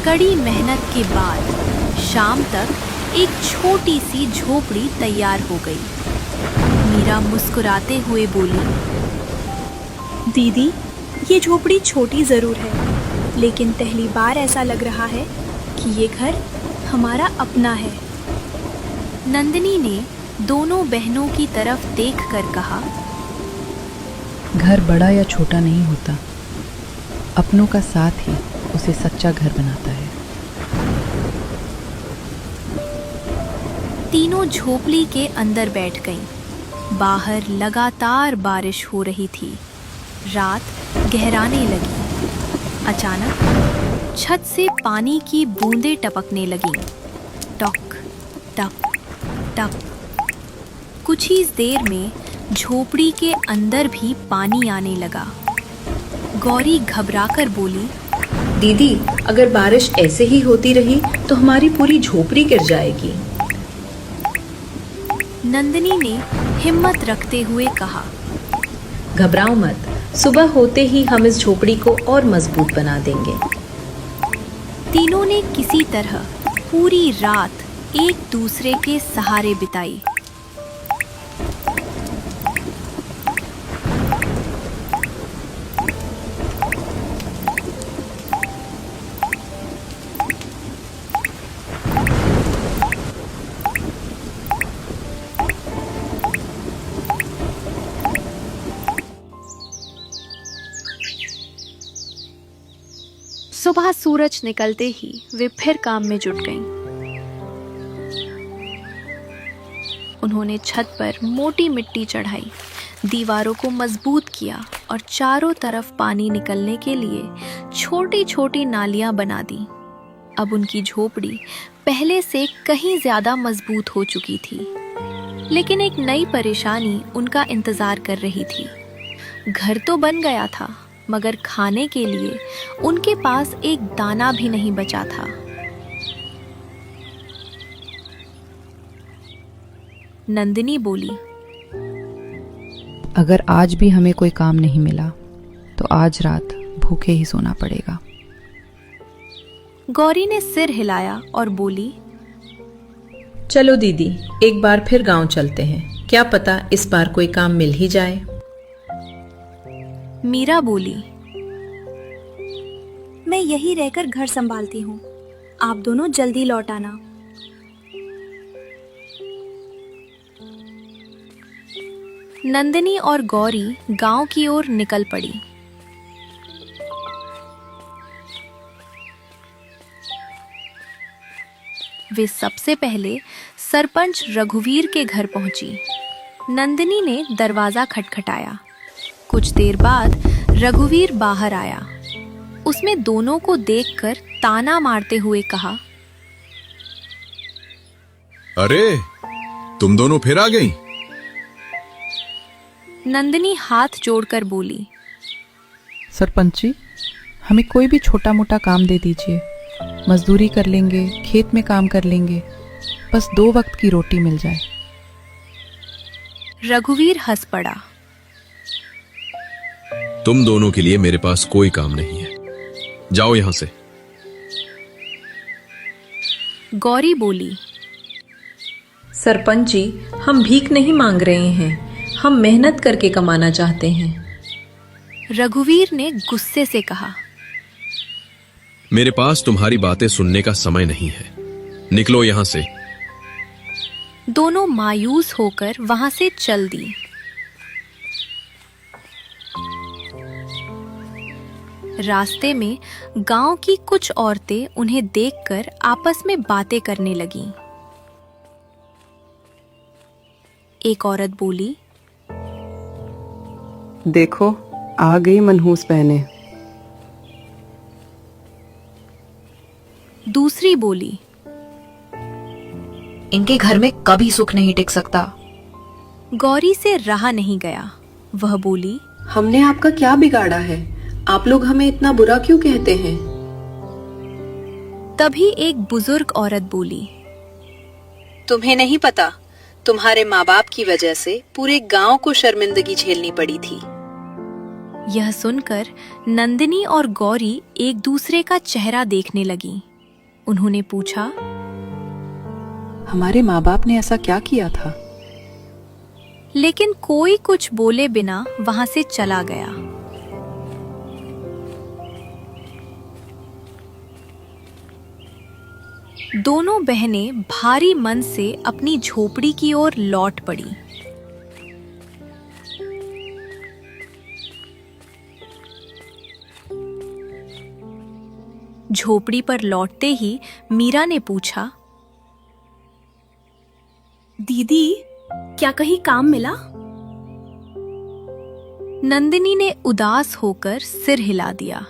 कड़ी मेहनत के बाद शाम तक एक छोटी सी झोपड़ी तैयार हो गई। मीरा मुस्कुराते हुए बोली, दीदी, ये झोपड़ी छोटी जरूर है, लेकिन पहली बार ऐसा लग रहा है कि ये घर हमारा अपना है। नंदिनी ने दोनों बहनों की तरफ देखकर कहा, घर बड़ा या छोटा नहीं होता, अपनों का साथ ही उसे सच्चा घर बनाता है। तीनों झोपड़ी के अंदर बैठ गईं। बाहर लगातार बारिश हो रही थी। रात गहराने लगी। अचानक छत से पानी की बूंदें टपकने लगीं। टक टक टक। कुछ ही देर में झोपड़ी के अंदर भी पानी आने लगा। गौरी घबराकर बोली, दीदी, अगर बारिश ऐसे ही होती रही तो हमारी पूरी झोपड़ी गिर जाएगी। नंदिनी ने हिम्मत रखते हुए कहा, घबराओ मत, सुबह होते ही हम इस झोपड़ी को और मजबूत बना देंगे। तीनों ने किसी तरह पूरी रात एक दूसरे के सहारे बिताई। सुबह सूरज निकलते ही वे फिर काम में जुट गईं। उन्होंने छत पर मोटी मिट्टी चढ़ाई, दीवारों को मजबूत किया और चारों तरफ पानी निकलने के लिए छोटी छोटी नालियां बना दी। अब उनकी झोपड़ी पहले से कहीं ज्यादा मजबूत हो चुकी थी। लेकिन एक नई परेशानी उनका इंतजार कर रही थी। घर तो बन गया था, मगर खाने के लिए उनके पास एक दाना भी नहीं बचा था। नंदिनी बोली, अगर आज भी हमें कोई काम नहीं मिला तो आज रात भूखे ही सोना पड़ेगा। गौरी ने सिर हिलाया और बोली, चलो दीदी, एक बार फिर गांव चलते हैं, क्या पता इस बार कोई काम मिल ही जाए। मीरा बोली, मैं यही रहकर घर संभालती हूँ, आप दोनों जल्दी लौट आना। नंदिनी और गौरी गांव की ओर निकल पड़ी। वे सबसे पहले सरपंच रघुवीर के घर पहुंची। नंदिनी ने दरवाजा खटखटाया। कुछ देर बाद रघुवीर बाहर आया। उसने दोनों को देखकर ताना मारते हुए कहा, अरे, तुम दोनों फिर आ गई? नंदिनी हाथ जोड़कर बोली, सरपंच जी, हमें कोई भी छोटा मोटा काम दे दीजिए, मजदूरी कर लेंगे, खेत में काम कर लेंगे, बस 2 वक्त की रोटी मिल जाए। रघुवीर हंस पड़ा। तुम दोनों के लिए मेरे पास कोई काम नहीं है, जाओ यहां से। गौरी बोली, सरपंच जी, हम भीख नहीं मांग रहे हैं, हम मेहनत करके कमाना चाहते हैं। रघुवीर ने गुस्से से कहा, मेरे पास तुम्हारी बातें सुनने का समय नहीं है, निकलो यहां से। दोनों मायूस होकर वहां से चल दी। रास्ते में गांव की कुछ औरतें उन्हें देखकर आपस में बातें करने लगीं। एक औरत बोली, देखो, आ गई मनहूस बहनें। दूसरी बोली, इनके घर में कभी सुख नहीं टिक सकता। गौरी से रहा नहीं गया। वह बोली, हमने आपका क्या बिगाड़ा है? आप लोग हमें इतना बुरा क्यों कहते हैं? तभी एक बुजुर्ग औरत बोली, तुम्हें नहीं पता, तुम्हारे माँ बाप की वजह से पूरे गांव को शर्मिंदगी झेलनी पड़ी थी। यह सुनकर नंदिनी और गौरी एक दूसरे का चेहरा देखने लगीं। उन्होंने पूछा। हमारे माँ बाप ने ऐसा क्या किया था? लेकिन कोई कुछ बोले बिना वहां से चला गया। दोनों बहनें भारी मन से अपनी झोपड़ी की ओर लौट पड़ी। झोपड़ी पर लौटते ही मीरा ने पूछा, दीदी, क्या कहीं काम मिला? नंदिनी ने उदास होकर सिर हिला दिया।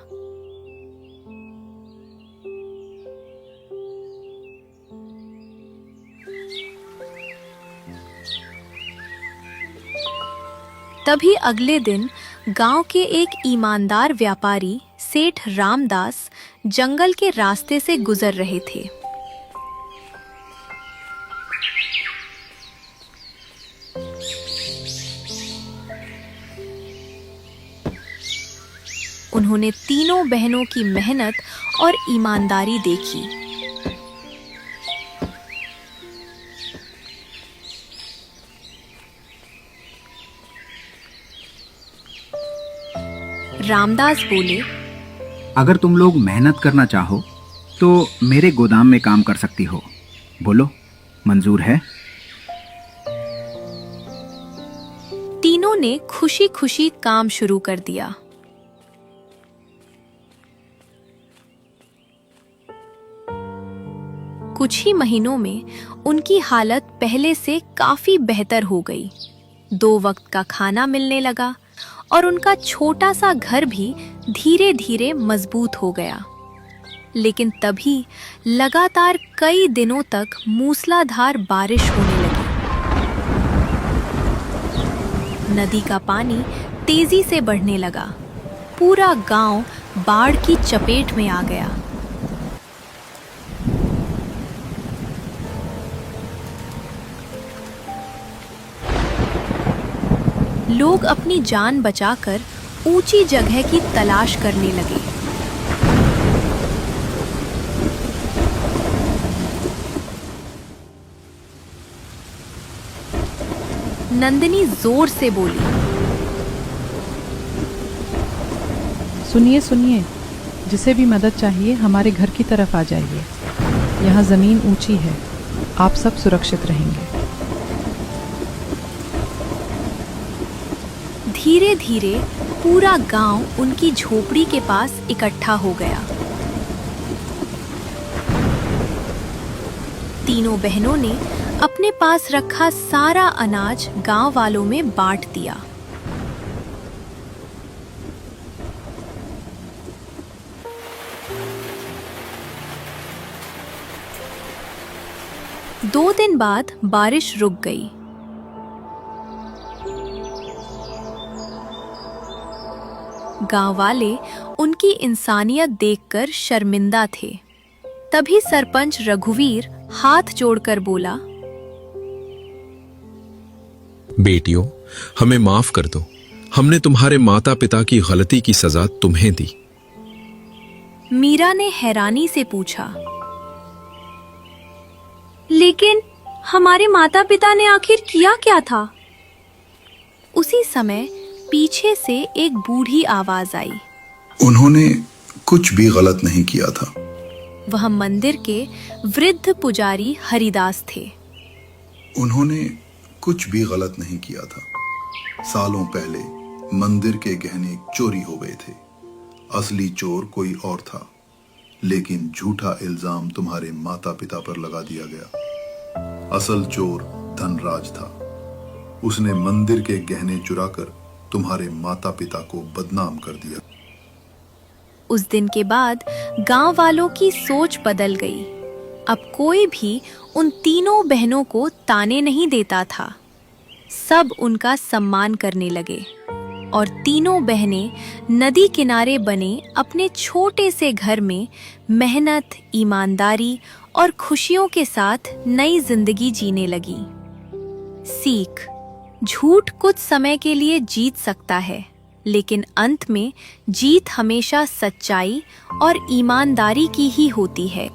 तभी अगले दिन गांव के एक ईमानदार व्यापारी सेठ रामदास जंगल के रास्ते से गुजर रहे थे। उन्होंने तीनों बहनों की मेहनत और ईमानदारी देखी। रामदास बोले, अगर तुम लोग मेहनत करना चाहो तो मेरे गोदाम में काम कर सकती हो। बोलो, मंजूर है? तीनों ने खुशी खुशी काम शुरू कर दिया। कुछ ही महीनों में उनकी हालत पहले से काफी बेहतर हो गई। 2 वक्त का खाना मिलने लगा और उनका छोटा सा घर भी धीरे धीरे मजबूत हो गया। लेकिन तभी लगातार कई दिनों तक मूसलाधार बारिश होने लगी। नदी का पानी तेजी से बढ़ने लगा। पूरा गांव बाढ़ की चपेट में आ गया। लोग अपनी जान बचाकर ऊंची जगह की तलाश करने लगे। नंदिनी जोर से बोली, सुनिए सुनिए, जिसे भी मदद चाहिए हमारे घर की तरफ आ जाइए। यहाँ जमीन ऊंची है, आप सब सुरक्षित रहेंगे। धीरे धीरे पूरा गांव उनकी झोपड़ी के पास इकट्ठा हो गया। तीनों बहनों ने अपने पास रखा सारा अनाज गांव वालों में बांट दिया। दो दिन बाद बारिश रुक गई। गांव वाले उनकी इंसानियत देखकर शर्मिंदा थे। तभी सरपंच रघुवीर हाथ जोड़कर बोला, बेटियों, हमें माफ कर दो। हमने तुम्हारे माता पिता की गलती की सजा तुम्हें दी। मीरा ने हैरानी से पूछा, लेकिन हमारे माता पिता ने आखिर किया क्या था? उसी समय पीछे से एक बूढ़ी आवाज आई। उन्होंने कुछ भी गलत नहीं किया था। वह मंदिर के वृद्ध पुजारी हरिदास थे। उन्होंने कुछ भी गलत नहीं किया था। सालों पहले मंदिर के गहने चोरी हो गए थे। असली चोर कोई और था, लेकिन झूठा इल्जाम तुम्हारे माता पिता पर लगा दिया गया। असल चोर धनराज था। उसने मंदिर के गहने चुराकर तुम्हारे माता पिता को बदनाम कर दिया। उस दिन के बाद गांव वालों की सोच बदल गई। अब कोई भी उन तीनों बहनों को ताने नहीं देता था। सब उनका सम्मान करने लगे और तीनों बहनें नदी किनारे बने अपने छोटे से घर में मेहनत, ईमानदारी और खुशियों के साथ नई जिंदगी जीने लगी। सीख: झूठ कुछ समय के लिए जीत सकता है, लेकिन अंत में जीत हमेशा सच्चाई और ईमानदारी की ही होती है।